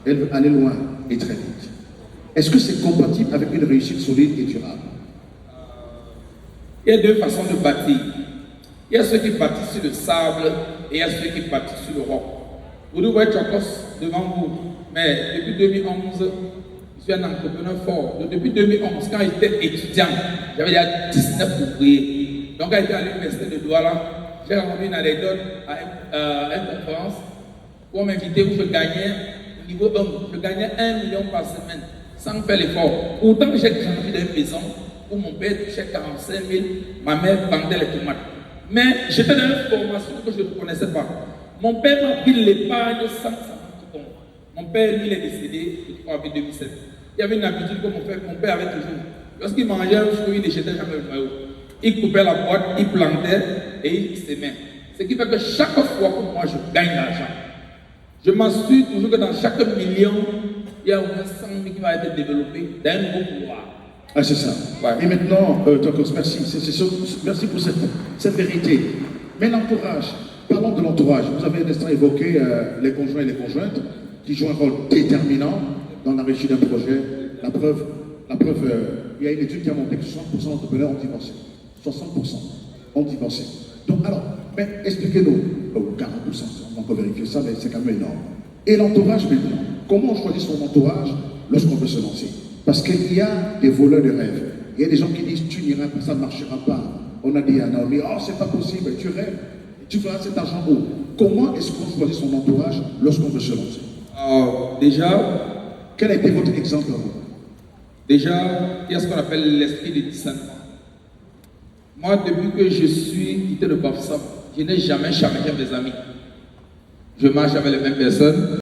Elle veut aller loin et très vite. Est-ce que c'est compatible avec une réussite solide et durable? Il y a deux façons de bâtir. Il y a ceux qui bâtissent sur le sable et il y a ceux qui bâtissent sur le roc. Vous devez être devant vous. Mais depuis 2011, je suis un entrepreneur fort. Donc, depuis 2011, quand j'étais étudiant, j'avais déjà 19 ouvriers. Donc, quand j'étais à l'université de Douala, j'ai rencontré une anecdote à une conférence où on m'invitait, où je gagnais, au niveau 1, je gagnais 1 million par semaine sans faire l'effort. Pourtant, j'ai grandi dans une maison où mon père touchait 45 000, ma mère vendait les tomates. Mais j'étais dans une formation que je ne connaissais pas. Mon père m'a pris l'épargne sans tout compte. Mon père, lui, il est décédé, je crois, en 2007. Il y avait une habitude que mon père avait toujours. Lorsqu'il mangeait un fruit, il ne jetait jamais le maillot. Il coupait la boîte, il plantait et il s'aimait. Ce qui fait que chaque fois que moi je gagne l'argent, je m'assure toujours que dans chaque million, il y a au moins 100 000 qui va être développé d'un nouveau pouvoir. Ah, c'est ça. Ouais. Et maintenant, Tokos, merci. Merci pour cette vérité. Mais l'entourage, parlons de l'entourage. Vous avez l'instant évoqué les conjoints et les conjointes qui jouent un rôle déterminant dans la réussite d'un projet. La preuve, il y a une étude qui a montré que 60% d'entrepreneurs ont divorcé. 60% ont divorcé. Donc, alors, mais expliquez-nous, 40%, on va encore vérifier ça, mais c'est quand même énorme. Et l'entourage maintenant, comment on choisit son entourage lorsqu'on veut se lancer? Parce qu'il y a des voleurs de rêves. Il y a des gens qui disent tu n'iras pas, ça ne marchera pas. On a dit à Naomi, oh c'est pas possible, tu rêves, tu feras cet argent où? Comment est-ce qu'on choisit son entourage lorsqu'on veut se lancer? Déjà, quel a été votre exemple à vous? Déjà, il y a ce qu'on appelle l'esprit de discernement. Moi, depuis que je suis quitté le Bafsam, je n'ai jamais changé mes amis. Je marche avec les mêmes personnes.